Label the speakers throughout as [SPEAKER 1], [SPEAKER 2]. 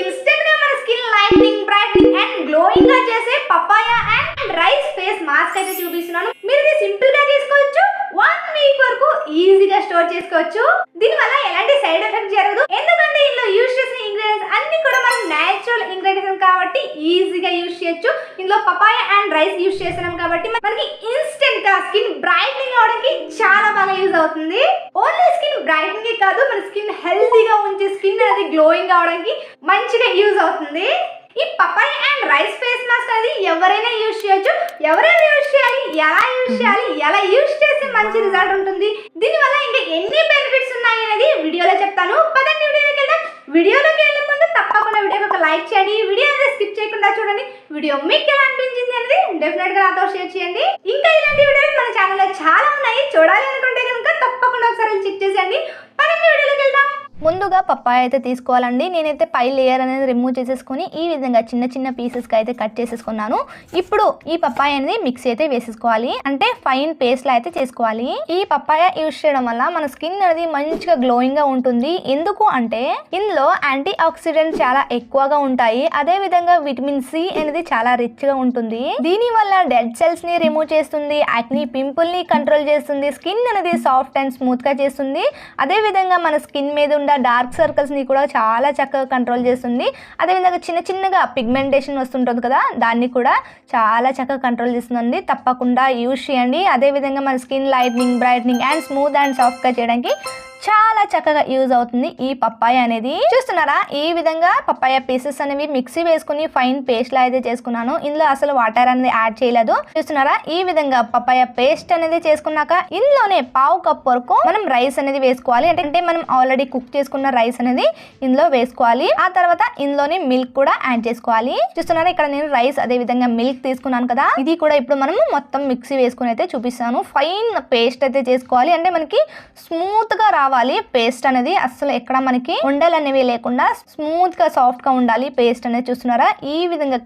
[SPEAKER 1] Instant గా మన skin lightening, brightening and glowing గా చేసే papaya and rice face mask అయితే చూపిస్తున్నాను. మీరు ఇది సింపుల్ గా చేసుకోవచ్చు. 1 వీక్ వరకు ఈజీగా స్టోర్ చేసుకోవచ్చు. దీని వల్ల ఎలాంటి సైడ్ ఎఫెక్ట్ జరగదు. ఎందుకంటే ఇందులో యూజ్ చేసిన ఇంగ్రీడియంట్స్ అన్ని కూడా మన నేచురల్ ఇంగ్రీడియంట్స్ కాబట్టి ఈజీగా యూజ్ చేయొచ్చు. ఇందులో పపాయ అండ్ రైస్ యూజ్ చేస్తున్నాం కాబట్టి మనకి ఇన్స్టెంట్ గా స్కిన్ బ్రైట్నింగ్ అవడానికి చాలా బాగా యూజ్ అవుతుంది. ఓన్లీ స్కిన్ బ్రైట్నింగ్ కాదు, మన స్కిన్ హెల్తీగా ఉంచి స్కిన్ అనేది గ్లోయింగ్ అవడానికి మంచిగా యూజ్ అవుతుంది. ఈ papaya and rice face mask అనేది ఎవరైనా యూజ్ చేయొచ్చు. ఎవరైనా యూజ్ చేయాలి, ఎలా యూజ్ చేస్తే మంచి రిజల్ట్ ఉంటుంది, దీనివల్ల ఇంకా ఎన్ని బెనిఫిట్స్ ఉన్నాయి అనేది వీడియోలో చెప్తాను. పదండి వీడియోలోకి వెళ్దాం. వీడియోలోకి వెళ్ళే ముందు తప్పకుండా వీడియోకి ఒక లైక్ చేయండి. వీడియో అనేది స్కిప్ చేయకుండా చూడండి. వీడియో మీకు ఎలా అనిపించింది అనేది డెఫినెట్ గా నాతో షేర్ చేయండి. ఇంకా ఇలాంటి వీడియోలు మన ఛానల్లో చాలా ఉన్నాయి. చూడాలి అనుకుంటే కనుక తప్పకుండా ఒకసారి చెక్ చేసేయండి. పదండి వీడియోలోకి వెళ్దాం.
[SPEAKER 2] ముందుగా పప్పాయ అయితే తీసుకోవాలండి. నేనైతే పై లేయర్ అనేది రిమూవ్ చేసేసుకొని ఈ విధంగా చిన్న చిన్న పీసెస్కి అయితే కట్ చేసేసుకున్నాను. ఇప్పుడు ఈ పప్పాయ అనేది మిక్సీ అయితే వేసేసుకోవాలి, అంటే ఫైన్ పేస్ట్ లా అయితే చేసుకోవాలి. ఈ పప్పాయ యూజ్ చేయడం వల్ల మన స్కిన్ అనేది మంచిగా గ్లోయింగ్ గా ఉంటుంది. ఎందుకు అంటే ఇందులో యాంటీ ఆక్సిడెంట్స్ చాలా ఎక్కువగా ఉంటాయి. అదే విధంగా విటమిన్ సి అనేది చాలా రిచ్ గా ఉంటుంది. దీని వల్ల డెడ్ సెల్స్ ని రిమూవ్ చేస్తుంది, యాక్ని పింపుల్ ని కంట్రోల్ చేస్తుంది, స్కిన్ అనేది సాఫ్ట్ అండ్ స్మూత్ గా చేస్తుంది. అదే విధంగా మన స్కిన్ మీద డార్క్ సర్కిల్స్ ని కూడా చాలా చక్కగా కంట్రోల్ చేస్తుంది. అదేవిధంగా చిన్న చిన్నగా పిగ్మెంటేషన్ వస్తుంటుంది కదా, దాన్ని కూడా చాలా చక్కగా కంట్రోల్ చేస్తుందండి. తప్పకుండా యూజ్ చేయండి. అదేవిధంగా మన skin lightening, brightening and smooth and soft గా చేయడానికి చాలా చక్కగా యూజ్ అవుతుంది ఈ పప్పాయ అనేది. చూస్తున్నారా, ఈ విధంగా పప్పాయ పీసెస్ అనేవి మిక్సీ వేసుకుని ఫైన్ పేస్ట్ లా అయితే చేసుకున్నాను. ఇందులో అసలు వాటర్ అనేది యాడ్ చేయలేదు. చూస్తున్నారా, ఈ విధంగా పప్పాయ పేస్ట్ అనేది చేసుకున్నాక ఇందులోనే 1/2 కప్ వరకు మనం రైస్ అనేది వేసుకోవాలి. అంటే మనం ఆల్రెడీ కుక్ చేసుకున్న రైస్ అనేది ఇందులో వేసుకోవాలి. ఆ తర్వాత ఇందులోనే మిల్క్ కూడా యాడ్ చేసుకోవాలి. చూస్తున్నారా, ఇక్కడ నేను రైస్ అదే విధంగా మిల్క్ తీసుకున్నాను కదా, ఇది కూడా ఇప్పుడు మనం మొత్తం మిక్సీ వేసుకుని అయితే చూపిస్తాను. ఫైన్ పేస్ట్ అయితే చేసుకోవాలి, అంటే మనకి స్మూత్ గా రావాలి పేస్ట్ అనేది. అసలు ఎక్కడ మనకి ఉండలు అనేవి లేకుండా స్మూత్ గా సాఫ్ట్ గా ఉండాలి పేస్ట్ అనేది. చూస్తున్నారా, ఈ విధంగా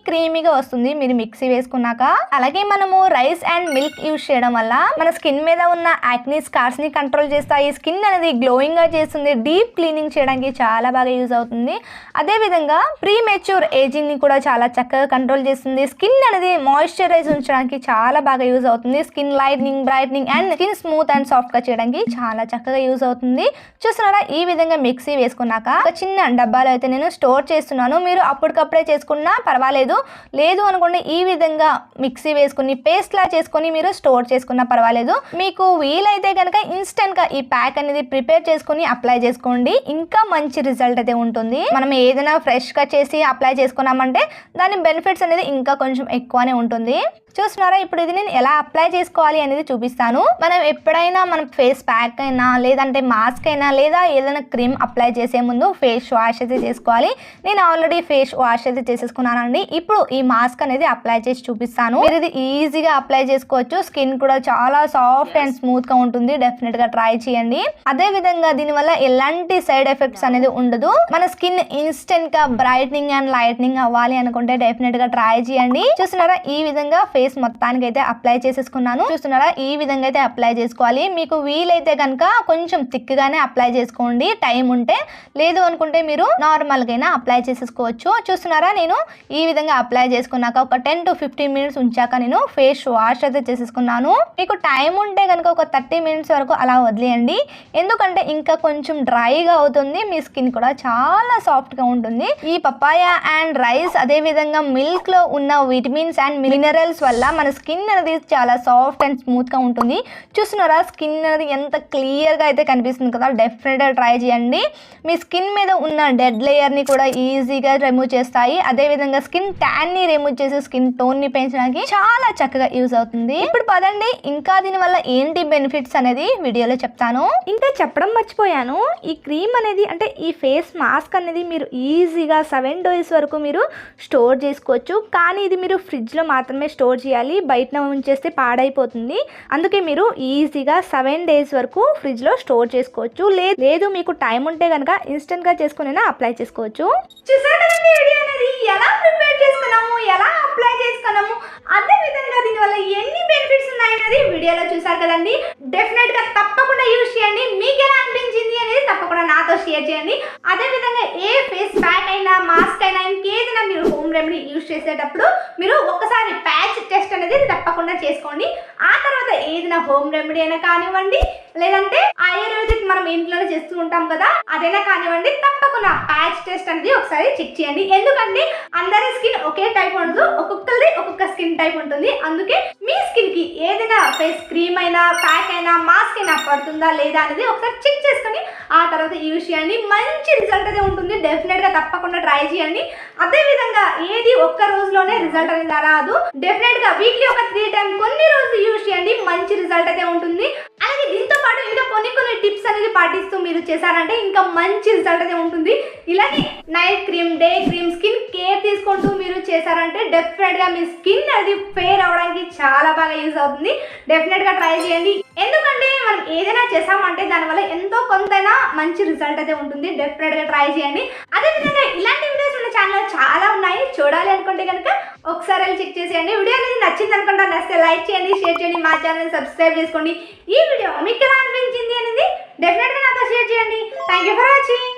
[SPEAKER 2] క్రీమీగా వస్తుంది మీరు మిక్సీ వేసుకున్నాక. అలాగే మనము రైస్ అండ్ మిల్క్ యూజ్ చేయడం వల్ల మన స్కిన్ మీద ఉన్న యాక్ని స్కార్స్ ని కంట్రోల్ చేస్తాయి. స్కిన్ అనేది గ్లోయింగ్ గా చేస్తుంది. డీప్ క్లీనింగ్ చేయడానికి చాలా బాగా యూజ్ అవుతుంది. అదే విధంగా ప్రీ మెచ్యూర్ ఏజింగ్ ని కూడా చాలా చక్కగా కంట్రోల్ చేస్తుంది. స్కిన్ అనేది మాయిశ్చరైజ్ ఉంచడానికి చాలా బాగా యూజ్ అవుతుంది. Skin lightening, brightening and skin smooth and soft గా చేయడానికి చాలా చక్కగా యూజ్ అవుతుంది. చూస్తున్నారా, ఈ విధంగా మిక్సీ వేసుకున్నాక ఒక చిన్న డబ్బాలో అయితే నేను స్టోర్ చేస్తున్నాను. మీరు అప్పటికప్పుడే చేసుకున్నా పర్వాలేదు, లేదు అనుకోండి ఈ విధంగా మిక్సీ వేసుకుని పేస్ట్ లా చేసుకుని మీరు స్టోర్ చేసుకున్నా పర్వాలేదు. మీకు వీలైతే కనుక ఇన్స్టెంట్ గా ఈ ప్యాక్ అనేది ప్రిపేర్ చేసుకుని అప్లై చేసుకోండి, ఇంకా మంచి రిజల్ట్ అయితే ఉంటుంది. మనం ఏదైనా ఫ్రెష్ గా చేసి అప్లై చేసుకున్నామంటే దాని బెనిఫిట్స్ అనేది ఇంకా కొంచెం ఎక్కువనే ఉంటుంది. చూస్తున్నారా, ఇప్పుడు ఇది నేను ఎలా అప్లై చేసుకోవాలి అనేది చూపిస్తాను. మనం ఎప్పుడైనా మనం ఫేస్ ప్యాక్ అయినా లేదంటే మాస్క్ అయినా లేదా ఏదైనా క్రీమ్ అప్లై చేసే ముందు ఫేస్ వాష్ అయితే చేసుకోవాలి. నేను ఆల్రెడీ ఫేస్ వాష్ అయితే చేసేసుకున్నానండి. ఇప్పుడు ఈ మాస్క్ అనేది అప్లై చేసి చూపిస్తాను. మీరు ఇది ఈజీగా అప్లై చేసుకోవచ్చు. స్కిన్ కూడా చాలా సాఫ్ట్ అండ్ స్మూత్ గా ఉంటుంది. డెఫినెట్ గా ట్రై చేయండి. అదే విధంగా దీనివల్ల ఎలాంటి సైడ్ ఎఫెక్ట్స్ అనేది ఉండదు. మన స్కిన్ ఇన్స్టెంట్ గా బ్రైట్నింగ్ అండ్ లైట్నింగ్ అవ్వాలి అనుకుంటే డెఫినెట్ గా ట్రై చేయండి. చూస్తున్నారా, ఈ విధంగా ఫేస్ మొత్తానికి అయితే అప్లై చేసేసుకున్నాను. చూస్తున్నారా, ఈ విధంగా అయితే అప్లై చేసుకోవాలి. మీకు వీలైతే కనుక కొంచెం థిక్ గానే అప్లై చేసుకోండి టైం ఉంటే, లేదు అనుకుంటే మీరు నార్మల్ గా అప్లై చేసేసుకోవచ్చు. చూస్తున్నారా, నేను ఈ విధంగా అప్లై చేసుకున్నాక ఒక 10 to 15 మినిట్స్ ఉంచాక నేను ఫేస్ వాష్ అయితే చేసేసుకున్నాను. మీకు టైం ఉంటే కనుక ఒక 30 మినిట్స్ వరకు అలా వదిలేయండి, ఎందుకంటే ఇంకా కొంచెం డ్రైగా అవుతుంది. మీ స్కిన్ కూడా చాలా సాఫ్ట్ గా ఉంటుంది. ఈ పపాయ అండ్ రైస్ అదే విధంగా మిల్క్ లో ఉన్న విటమిన్స్ అండ్ మినరల్స్ వల్ల మన స్కిన్ అనేది చాలా సాఫ్ట్ అండ్ స్మూత్ గా ఉంటుంది. చూస్తున్నారా, స్కిన్ అనేది ఎంత క్లియర్ గా అయితే కనిపిస్తుంది కదా. డెఫినెట్ గా ట్రై చేయండి. మీ స్కిన్ మీద ఉన్న డెడ్ లేయర్ ని కూడా ఈజీగా రిమూవ్ చేస్తాయి. అదే విధంగా స్కిన్ ట్యాన్ ని రిమూవ్ చేసి స్కిన్ టోన్ ని పెంచడానికి చాలా చక్కగా యూజ్ అవుతుంది. ఇప్పుడు పదండి ఇంకా దీని వల్ల ఏంటి బెనిఫిట్స్ అనేది వీడియోలో చెప్తాను.
[SPEAKER 1] ఇంకా చెప్పడం మర్చిపోయాను, ఈ క్రీమ్ అనేది అంటే ఈ ఫేస్ మాస్క్ అనేది మీరు ఈజీగా 7 days వరకు మీరు స్టోర్ చేసుకోవచ్చు. కానీ ఇది మీరు ఫ్రిడ్జ్ లో మాత్రమే స్టోర్ చేయాలి, బయట ఉంచేస్తే పాడైపోతుంది. అందుకే మీరు ఈజీగా 7 days వరకు ఫ్రిడ్జ్ లో స్టోర్ చేసుకోవచ్చు. లేదు మీకు టైం ఉంటే కనుక ఇన్స్టెంట్ గా చేసుకుని అప్లై చేసుకోవచ్చు. చూసారా వీడియో అనేది ఎలా ప్రిపేర్ చేసుకున్నాము, ఎలా అప్లై చేసుకున్నాము, అదే విధంగా దీనివల్ల ఎన్ని బెనిఫిట్స్ ఉన్నాయనేది వీడియోలో చూసారు కదండి. డెఫినెట్ గా తప్పకుండా యూజ్ చేయండి. మీకు ఎలా అనిపించింది అనేది తప్పకుండా నాతో షేర్ చేయండి. అదే విధంగా ఏ ఫేస్ ప్యాక్ అయినా అయినా మాస్క్ అయినా ఇంకేదైనా మీరు హోమ్ రెమెడీ యూజ్ చేసేటప్పుడు మీరు ఒకసారి ప్యాచ్ టెస్ట్ అనేది తప్పకుండా చేసుకోండి. ఆ తర్వాత ఏదైనా హోమ్ రెమెడీ అయినా కానివ్వండి, లేదంటే ఆయుర్వేదిక్ మనం ఇంట్లోనే చేస్తూ ఉంటాం కదా, అదైనా కానివ్వండి, తప్పకుండా ప్యాచ్ టెస్ట్ అనేది ఒకసారి చెక్ చేయండి. ఎందుకంటే అందరి స్కిన్ ఒకే టైప్ ఉండదు, ఒక్కొక్కరిది ఒక్కొక్క స్కిన్ టైప్ ఉంటుంది. అందుకే మీ స్కిన్ కి ఏదైనా ఫేస్ క్రీమ్ అయినా, ప్యాక్ అయినా, మాస్క్ అయినా పడుతుందా లేదా అనేది ఒకసారి చెక్ చేసుకొని ఆ తర్వాత యూజ్ చేయండి. మంచి రిజల్ట్ అయితే ఉంటుంది. డెఫినెట్ గా తప్పకుండా ట్రై చేయండి. అదే విధంగా ఏది ఒక్క రోజులోనే రిజల్ట్ అనేది రాదు. డెఫినెట్ గా వీక్లీ ఒక 3 టైమ్స్ కొన్ని రోజులు యూజ్ చేయండి, మంచి రిజల్ట్ అయితే ఉంటుంది. అలాగే దీంతో పాటు ఇంకా కొన్ని టిప్స్ అనేది పాటిస్తూ మీరు చేశారంటే ఇంకా మంచి రిజల్ట్ అయితే ఉంటుంది. ఇలాగే night cream, day cream, skin care తీసుకుంటూ మీరు చేశారంటే డెఫినెట్ గా మీ స్కిన్ అది ఫేర్ అవడానికి చాలా బాగా యూజ్ అవుతుంది. డెఫినెట్ గా ట్రై చేయండి. ఎందుకంటే మనం ఏదైనా చేసామంటే దానివల్ల ఎంతో కొంతైనా మంచి రిజల్ట్ అయితే ఉంటుంది. డెఫినెట్ గా ట్రై చేయండి. అదేవిధంగా ఇలాంటి వీడియోస్ మన ఛానల్ చాలా ఉన్నాయి, చూడాలి అనుకుంటే కనుక ఒకసారి వెళ్ళి చెక్ చేసేయండి. వీడియో అనేది నచ్చింది అనుకుంటా, నచ్చితే లైక్ చేయండి, షేర్ చేయండి, మా ఛానల్ సబ్స్క్రైబ్ చేసుకోండి. ఈ వీడియో మీకు ఎలా అనిపించింది అనేది డెఫినెట్ గా నాతో షేర్ చేయండి. Thank you for watching.